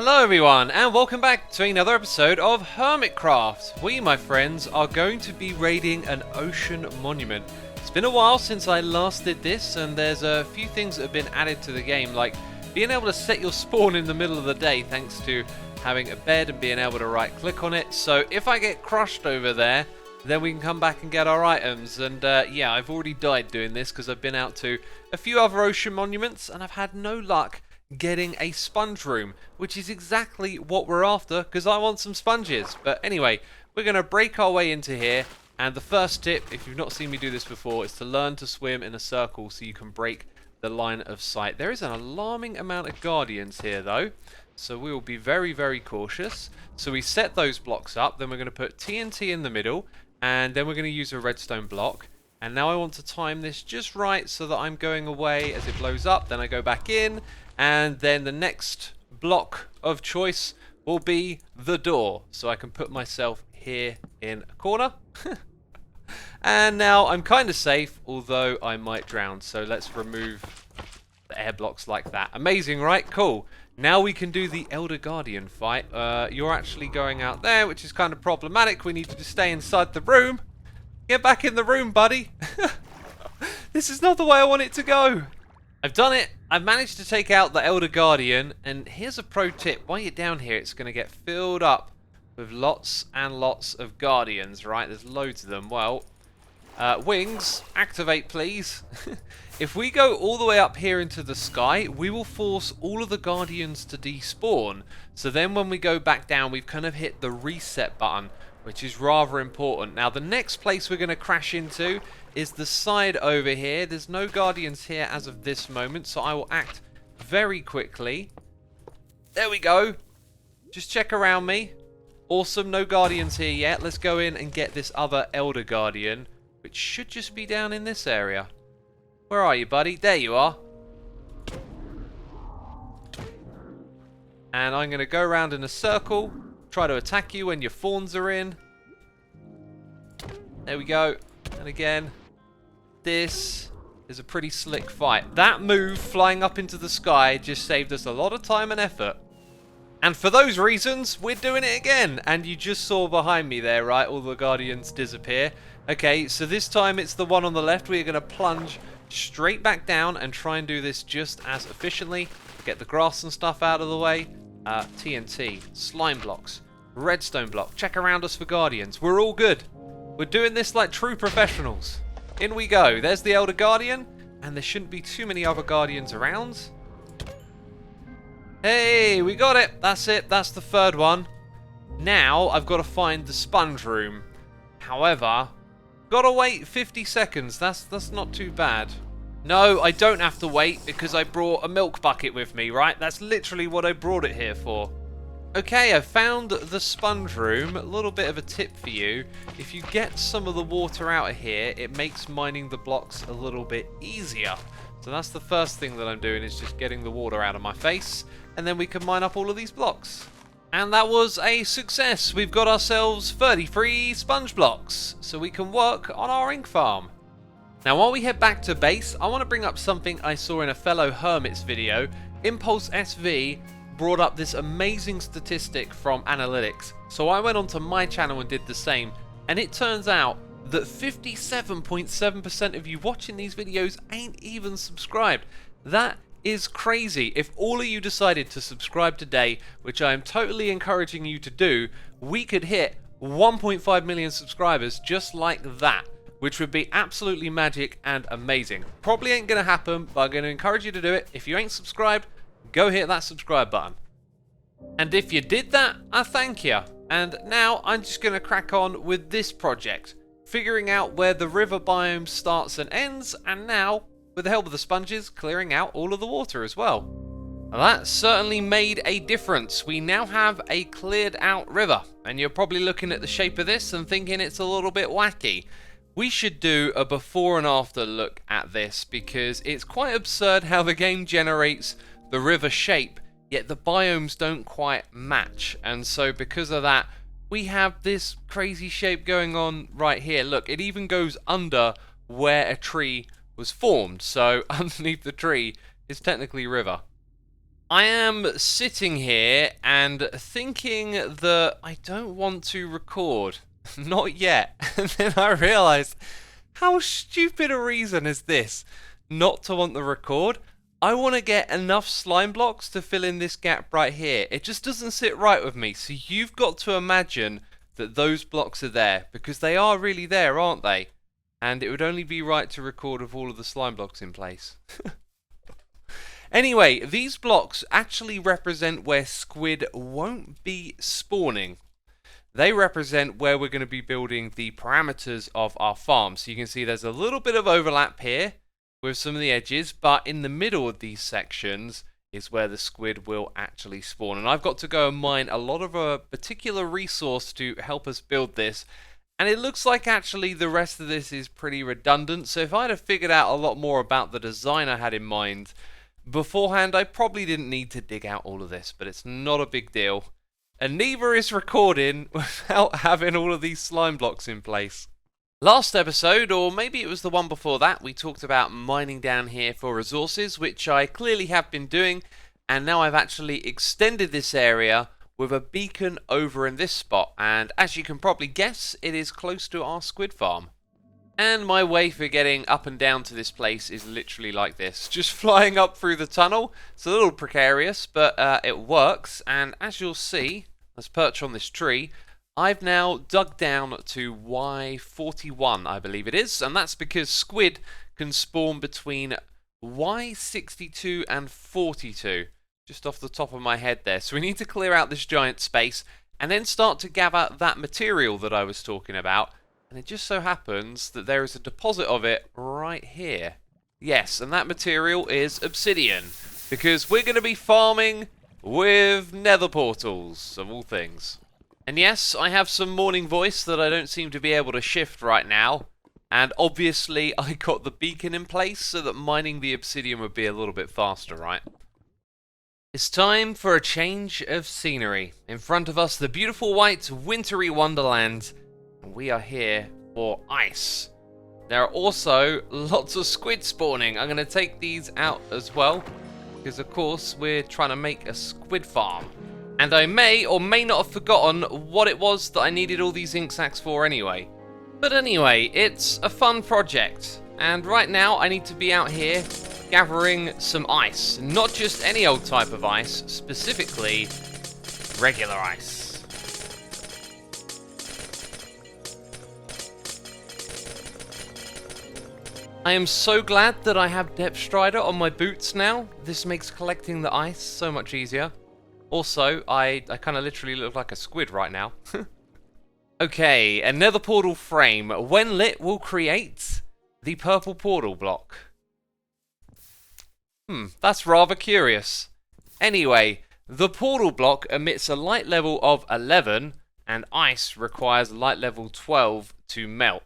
Hello everyone, and welcome back to another episode of Hermitcraft. We, my friends, are going to be raiding an ocean monument. It's been a while since I last did this, and there's a few things that have been added to the game, like being able to set your spawn in the middle of the day thanks to having a bed and being able to right click on it. So if I get crushed over there, then we can come back and get our items. And yeah, I've already died doing this because I've been out to a few other ocean monuments and I've had no luck getting a sponge room, which is exactly what we're after because I want some sponges. But anyway, we're going to break our way into here, and the first tip, if you've not seen me do this before, is to learn to swim in a circle so you can break the line of sight. There is an alarming amount of guardians here though, so we will be very, very cautious. So we set those blocks up, then we're going to put TNT in the middle, and then we're going to use a redstone block. And now I want to time this just right so that I'm going away as it blows up, then I go back in, and then the next block of choice will be the door. So I can put myself here in a corner. And now I'm kind of safe, although I might drown. So let's remove the air blocks like that. Amazing, right? Cool. Now we can do the Elder Guardian fight. You're actually going out there, which is kind of problematic. We need to stay inside the room. Get back in the room, buddy. This is not the way I want it to go. I've done it. I've managed to take out the Elder Guardian, and here's a pro tip. While you're down here, it's going to get filled up with lots and lots of Guardians, right? There's loads of them. Well, wings, activate please. If we go all the way up here into the sky, we will force all of the Guardians to despawn. So then when we go back down, we've kind of hit the reset button, which is rather important. Now, the next place we're going to crash into is the side over here. There's no Guardians here as of this moment, so I will act very quickly. There we go. Just check around me. Awesome, no Guardians here yet. Let's go in and get this other Elder Guardian, which should just be down in this area. Where are you, buddy? There you are. And I'm going to go around in a circle, try to attack you when your fawns are in. There we go. And again, this is a pretty slick fight. That move, flying up into the sky, just saved us a lot of time and effort. And for those reasons, we're doing it again. And you just saw behind me there, right? All the Guardians disappear. Okay, so this time it's the one on the left. We're going to plunge straight back down and try and do this just as efficiently. Get the grass and stuff out of the way. TNT, slime blocks, redstone block. Check around us for Guardians. We're all good. We're doing this like true professionals. In we go. There's the Elder Guardian, and there shouldn't be too many other Guardians around. Hey, we got it. That's it. That's the third one. Now I've got to find the sponge room. However, gotta wait 50 seconds. That's not too bad. No, I don't have to wait because I brought a milk bucket with me, right? That's literally what I brought it here for. Okay, I found the sponge room. A little bit of a tip for you. If you get some of the water out of here, it makes mining the blocks a little bit easier. So that's the first thing that I'm doing, is just getting the water out of my face. And then we can mine up all of these blocks. And that was a success. We've got ourselves 33 sponge blocks, so we can work on our ink farm. Now, while we head back to base, I want to bring up something I saw in a fellow Hermit's video. Impulse SV brought up this amazing statistic from analytics. So I went onto my channel and did the same, and it turns out that 57.7% of you watching these videos ain't even subscribed. That is crazy. If all of you decided to subscribe today, which I am totally encouraging you to do, we could hit 1.5 million subscribers just like that, which would be absolutely magic and amazing. Probably ain't gonna happen, but I'm gonna encourage you to do it. If you ain't subscribed, go hit that subscribe button. And if you did that, I thank you. And now I'm just gonna crack on with this project, figuring out where the river biome starts and ends, and now, with the help of the sponges, clearing out all of the water as well. That certainly made a difference. We now have a cleared out river, and you're probably looking at the shape of this and thinking it's a little bit wacky. We should do a before and after look at this, because it's quite absurd how the game generates the river shape, yet the biomes don't quite match. And so because of that, we have this crazy shape going on right here. Look, it even goes under where a tree was formed, so underneath the tree is technically river. I am sitting here and thinking that I don't want to record. Not yet. And then I realised, how stupid a reason is this not to want to record? I want to get enough slime blocks to fill in this gap right here. It just doesn't sit right with me. So you've got to imagine that those blocks are there, because they are really there, aren't they? And it would only be right to record with all of the slime blocks in place. Anyway, these blocks actually represent where squid won't be spawning. They represent where we're going to be building the parameters of our farm. So you can see there's a little bit of overlap here with some of the edges, but in the middle of these sections is where the squid will actually spawn. And I've got to go and mine a lot of a particular resource to help us build this. And it looks like actually the rest of this is pretty redundant. So if I'd have figured out a lot more about the design I had in mind beforehand, I probably didn't need to dig out all of this, but it's not a big deal. And neither is recording without having all of these slime blocks in place. Last episode, or maybe it was the one before that, we talked about mining down here for resources, which I clearly have been doing, and now I've actually extended this area with a beacon over in this spot, and as you can probably guess, it is close to our squid farm. And my way for getting up and down to this place is literally like this, just flying up through the tunnel. It's a little precarious, but it works, and as you'll see, let's perch on this tree, I've now dug down to Y41, I believe it is, and that's because squid can spawn between Y62 and 42, just off the top of my head there. So we need to clear out this giant space and then start to gather that material that I was talking about, and it just so happens that there is a deposit of it right here. Yes, and that material is obsidian, because we're going to be farming with nether portals, of all things. And yes, I have some morning voice that I don't seem to be able to shift right now. And obviously I got the beacon in place so that mining the obsidian would be a little bit faster, right? It's time for a change of scenery. In front of us, the beautiful white wintry Wonderland. And we are here for ice. There are also lots of squid spawning. I'm going to take these out as well, because of course we're trying to make a squid farm. And I may or may not have forgotten what it was that I needed all these ink sacs for anyway. But anyway, it's a fun project. And right now I need to be out here gathering some ice. Not just any old type of ice, specifically regular ice. I am so glad that I have Depth Strider on my boots now. This makes collecting the ice so much easier. Also, I kind of literally look like a squid right now. Okay, a nether portal frame. When lit, will create the purple portal block. That's rather curious. Anyway, the portal block emits a light level of 11, and ice requires light level 12 to melt.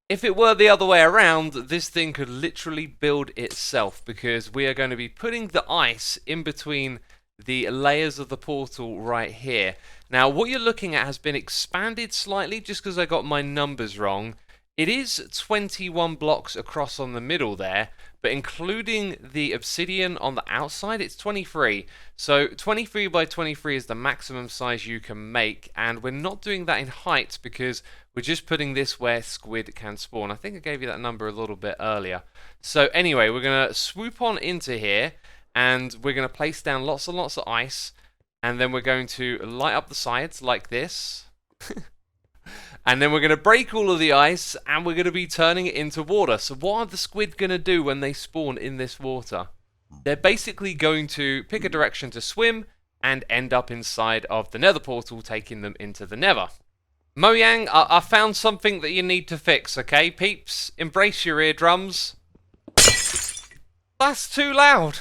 If it were the other way around, this thing could literally build itself, because we are going to be putting the ice in between the layers of the portal right here. Now, what you're looking at has been expanded slightly just because I got my numbers wrong. It is 21 blocks across on the middle there, but including the obsidian on the outside, it's 23. So 23 by 23 is the maximum size you can make, and we're not doing that in height because we're just putting this where squid can spawn. I think I gave you that number a little bit earlier. So anyway, we're going to swoop on into here, and we're going to place down lots and lots of ice, and then we're going to light up the sides like this. And then we're going to break all of the ice, and we're going to be turning it into water. So what are the squid going to do when they spawn in this water? They're basically going to pick a direction to swim and end up inside of the nether portal, taking them into the nether. Mojang, I found something that you need to fix, okay, peeps? Embrace your eardrums. That's too loud.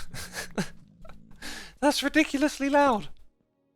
That's ridiculously loud.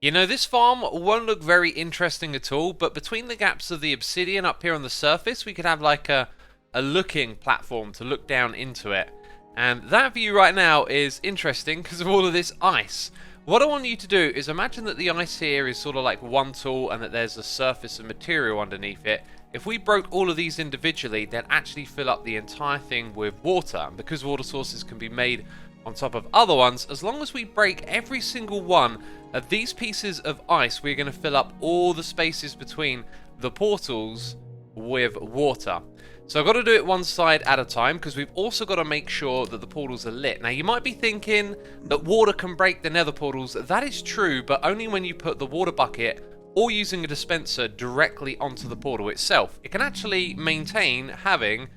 You know, this farm won't look very interesting at all, but between the gaps of the obsidian up here on the surface, we could have like a looking platform to look down into it. And that view right now is interesting because of all of this ice. What I want you to do is imagine that the ice here is sort of like one tool and that there's a surface of material underneath it. If we broke all of these individually, they'd actually fill up the entire thing with water. And because water sources can be made on top of other ones, as long as we break every single one of these pieces of ice, we're going to fill up all the spaces between the portals with water. So I've got to do it one side at a time, because we've also got to make sure that the portals are lit. Now you might be thinking that water can break the nether portals. That is true, but only when you put the water bucket or using a dispenser directly onto the portal itself. It can actually maintain having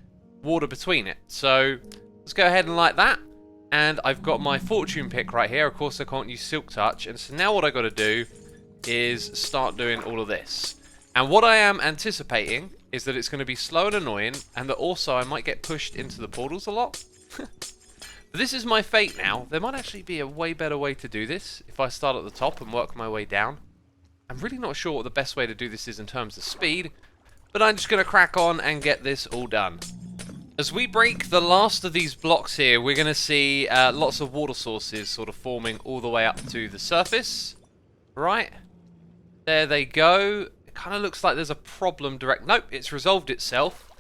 water between it. So let's go ahead and light that. And I've got my fortune pick right here. Of course I can't use silk touch. And so now what I've got to do is start doing all of this. And what I am anticipating is that it's going to be slow and annoying, and that also I might get pushed into the portals a lot. But this is my fate now. There might actually be a way better way to do this if I start at the top and work my way down. I'm really not sure what the best way to do this is in terms of speed, but I'm just going to crack on and get this all done. As we break the last of these blocks here, we're going to see lots of water sources sort of forming all the way up to the surface. Right. There they go. It kind of looks like there's a problem direct. Nope, it's resolved itself.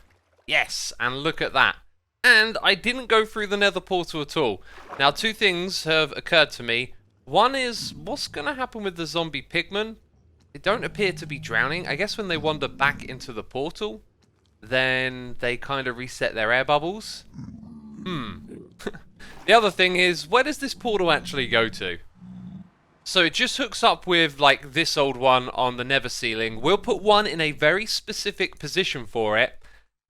Yes, and look at that. And I didn't go through the nether portal at all. Now, two things have occurred to me. One is, what's going to happen with the zombie pigmen? They don't appear to be drowning. I guess when they wander back into the portal, then they kind of reset their air bubbles. The other thing is, where does this portal actually go to? So it just hooks up with, like, this old one on the nether ceiling. We'll put one in a very specific position for it.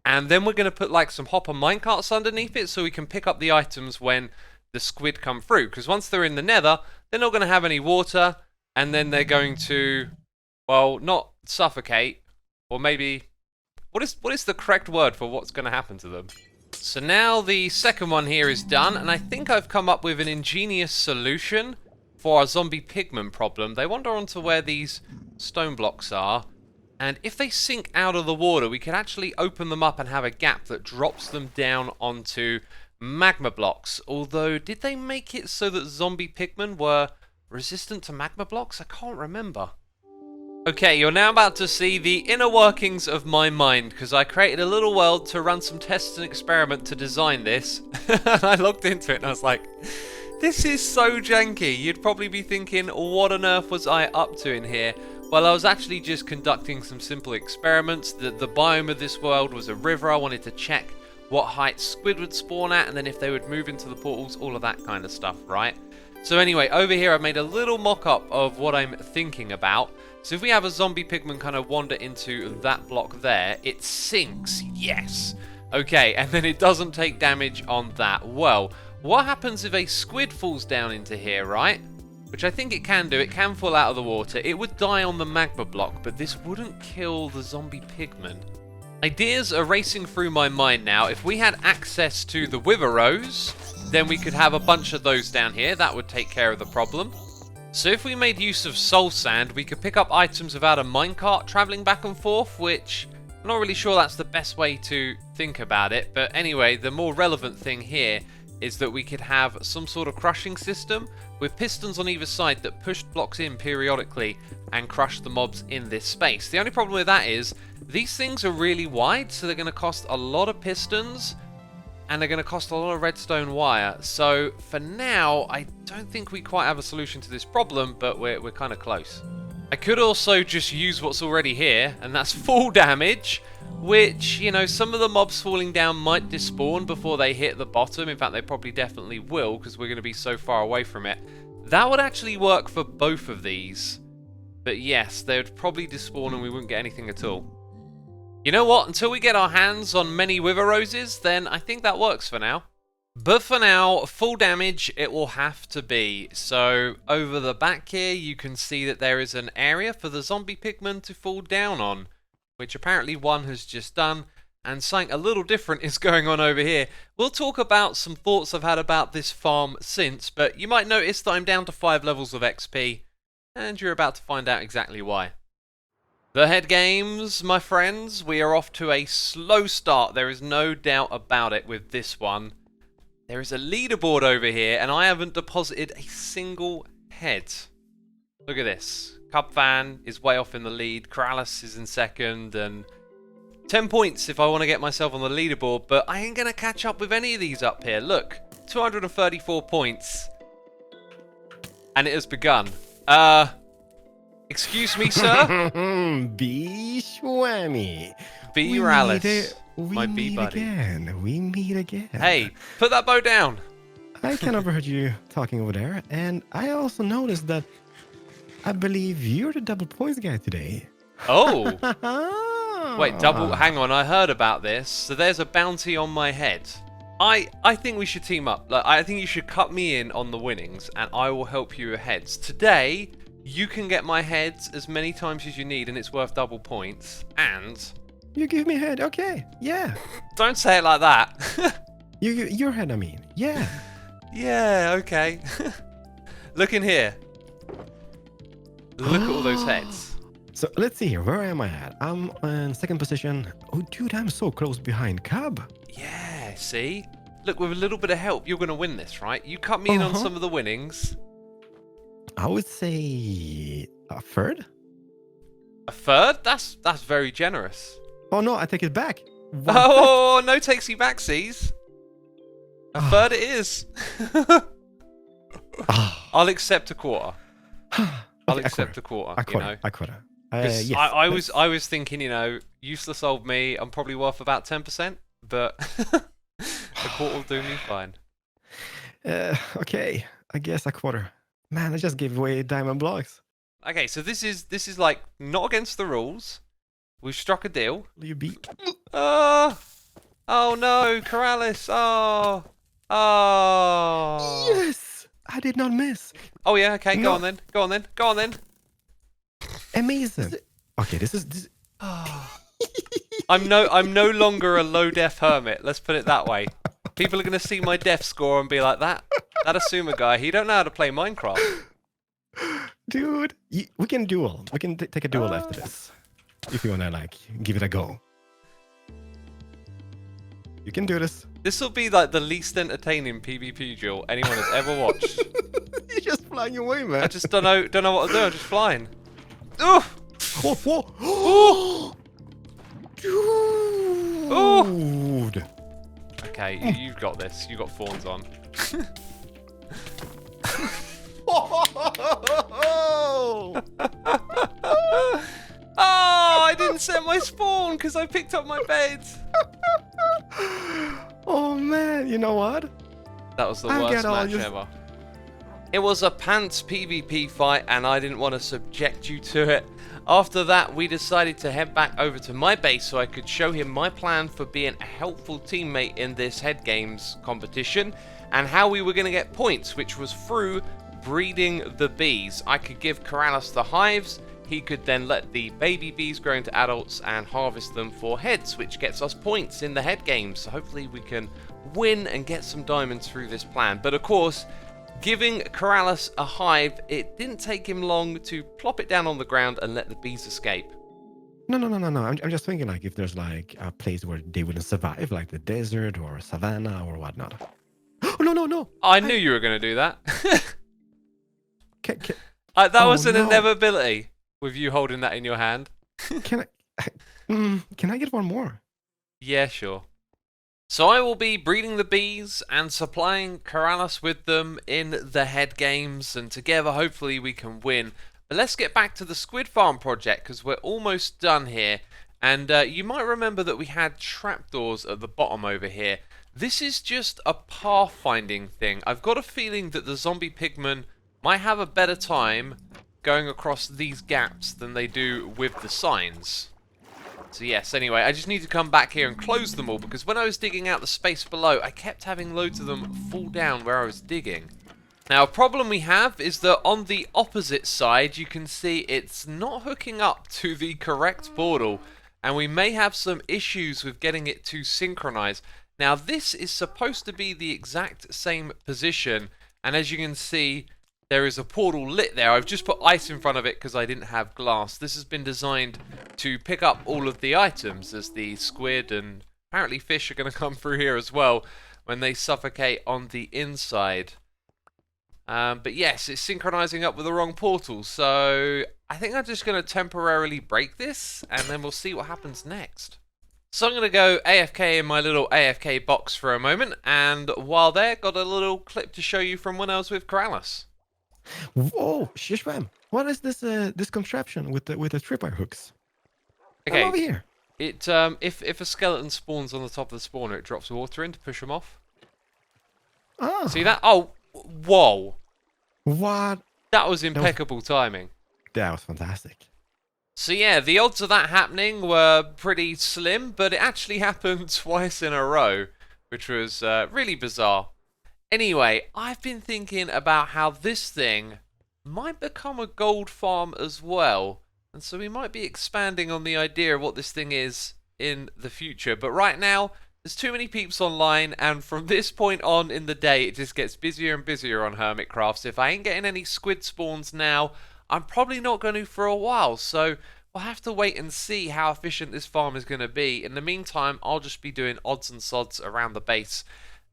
And then we're going to put, like, some hopper minecarts underneath it so we can pick up the items when the squid come through. Because once they're in the nether, they're not going to have any water. And then they're going to, well, not suffocate. Or maybe, what is the correct word for what's going to happen to them? So now the second one here is done. And I think I've come up with an ingenious solution for our zombie pigman problem. They wander onto where these stone blocks are, and if they sink out of the water, we can actually open them up and have a gap that drops them down onto magma blocks. Although, did they make it so that zombie pigmen were resistant to magma blocks? I can't remember. Okay, you're now about to see the inner workings of my mind, because I created a little world to run some tests and experiment to design this. I looked into it and I was like, this is so janky. You'd probably be thinking, what on earth was I up to in here? Well, I was actually just conducting some simple experiments. The biome of this world was a river. I wanted to check what height squid would spawn at, and then if they would move into the portals, all of that kind of stuff, right? So anyway, over here I've made a little mock-up of what I'm thinking about. So if we have a zombie pigman kind of wander into that block there, it sinks, yes. Okay, and then it doesn't take damage on that. Well, what happens if a squid falls down into here, right? Which I think it can do. It can fall out of the water. It would die on the magma block, but this wouldn't kill the zombie pigman. Ideas are racing through my mind now. If we had access to the wither rows, then we could have a bunch of those down here. That would take care of the problem. So if we made use of soul sand, we could pick up items without a minecart traveling back and forth, which I'm not really sure that's the best way to think about it. But anyway, the more relevant thing here is that we could have some sort of crushing system with pistons on either side that pushed blocks in periodically and crush the mobs in this space. The only problem with that is these things are really wide, so they're going to cost a lot of pistons and they're going to cost a lot of redstone wire. So for now, I don't think we quite have a solution to this problem, but we're kind of close. I could also just use what's already here, and that's full damage, which, you know, some of the mobs falling down might despawn before they hit the bottom. In fact, they probably definitely will, because we're going to be so far away from it. That would actually work for both of these. But yes, they would probably despawn and we wouldn't get anything at all. You know what? Until we get our hands on many wither roses, then I think that works for now. But for now, full damage it will have to be. So over the back here, you can see that there is an area for the zombie pigmen to fall down on, which apparently one has just done, and something a little different is going on over here. We'll talk about some thoughts I've had about this farm since, but you might notice that I'm down to 5 levels of XP, and you're about to find out exactly why. The head games, my friends, we are off to a slow start. There is no doubt about it with this one. There is a leaderboard over here, and I haven't deposited a single head. Look at this. Cubfan is way off in the lead. Kralis is in second, and 10 points if I want to get myself on the leaderboard, but I ain't going to catch up with any of these up here. Look, 234 points. And it has begun. Excuse me, sir? Bishwami. B-Ralis. My bee buddy. We meet again. Hey, put that bow down. I can overheard you talking over there, and I also noticed that I believe you're the double points guy today. Oh. Wait, hang on, I heard about this. So there's a bounty on my head. I think we should team up. Like, I think you should cut me in on the winnings, and I will help you with heads. Today, you can get my heads as many times as you need, and it's worth double points. And you give me a head, okay? Yeah. Don't say it like that. Your head, I mean. Yeah. Yeah. Okay. Look in here. Look at all those heads. So let's see here. Where am I at? I'm in second position. Oh, dude, I'm so close behind Cub. Yeah. See. Look, with a little bit of help, you're gonna win this, right? You cut me in on some of the winnings. I would say a third. A third? That's very generous. Oh no, I take it back. Oh, no takesy backsies. A third it is. I'll accept a quarter. I'll accept a quarter. A quarter. Yes, I was thinking, useless old me. I'm probably worth about 10%, but a quarter will do me fine. Okay, I guess a quarter. Man, I just gave away diamond blocks. Okay, so this is like not against the rules. We've struck a deal. You beat. Oh no, Corrales. Oh. Yes, I did not miss. Oh yeah, okay, go on then. Amazing. Okay, this is. I'm no longer a low def hermit. Let's put it that way. People are gonna see my def score and be like, that Asuma guy, he don't know how to play Minecraft. Dude, we can duel. We can take a duel after this, if you wanna give it a go. You can do this. This will be like the least entertaining PvP duel anyone has ever watched. You're just flying away, man. I just don't know what to do. I'm just flying. Oof! Oh. Dude. Okay, you've got this. You got thorns on. Oh, I didn't set my spawn because I picked up my bed. Oh man, you know what? That was the worst match ever. It was a pants PvP fight and I didn't want to subject you to it. After that, we decided to head back over to my base so I could show him my plan for being a helpful teammate in this head games competition and how we were going to get points, which was through breeding the bees. I could give Corrales the hives. He could then let the baby bees grow into adults and harvest them for heads, which gets us points in the head games. So hopefully we can win and get some diamonds through this plan. But of course, giving Corrales a hive, it didn't take him long to plop it down on the ground and let the bees escape. No. I'm just thinking if there's a place where they wouldn't survive, like the desert or savannah or whatnot. Oh, no. I knew you were going to do that. That was an inevitability with you holding that in your hand. Can I get one more? Yeah, sure. So I will be breeding the bees and supplying Corrales with them in the head games, and together hopefully we can win. But let's get back to the Squid Farm project because we're almost done here. And you might remember that we had trapdoors at the bottom over here. This is just a pathfinding thing. I've got a feeling that the zombie pigmen might have a better time going across these gaps than they do with the signs. So yes, anyway, I just need to come back here and close them all because when I was digging out the space below, I kept having loads of them fall down where I was digging. Now, a problem we have is that on the opposite side, you can see it's not hooking up to the correct portal, and we may have some issues with getting it to synchronize. Now, this is supposed to be the exact same position, and as you can see, there is a portal lit there. I've just put ice in front of it because I didn't have glass. This has been designed to pick up all of the items as the squid and apparently fish are going to come through here as well when they suffocate on the inside. But yes, it's synchronizing up with the wrong portal. So I think I'm just going to temporarily break this and then we'll see what happens next. So I'm going to go AFK in my little AFK box for a moment, and while there, got a little clip to show you from when I was with Corrales. Whoa, shishbam! What is this this contraption with the tripwire hooks? I'm Okay, over here. it if a skeleton spawns on the top of the spawner, it drops water in to push them off. See Ah, that? Oh, whoa! what? That was impeccable timing. That was fantastic. So yeah, the odds of that happening were pretty slim, but it actually happened twice in a row, which was really bizarre. Anyway, I've been thinking about how this thing might become a gold farm as well, and so we might be expanding on the idea of what this thing is in the future. But right now, there's too many peeps online, and from this point on in the day, it just gets busier and busier on Hermitcraft. So if I ain't getting any squid spawns now, I'm probably not going to for a while. So we'll have to wait and see how efficient this farm is going to be. In the meantime, I'll just be doing odds and sods around the base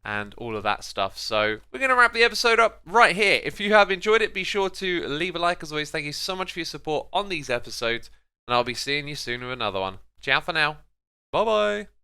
and all of that stuff. So we're going to wrap the episode up right here. If you have enjoyed it, be sure to leave a like. As always, thank you so much for your support on these episodes, and I'll be seeing you soon with another one. Ciao for now. Bye bye.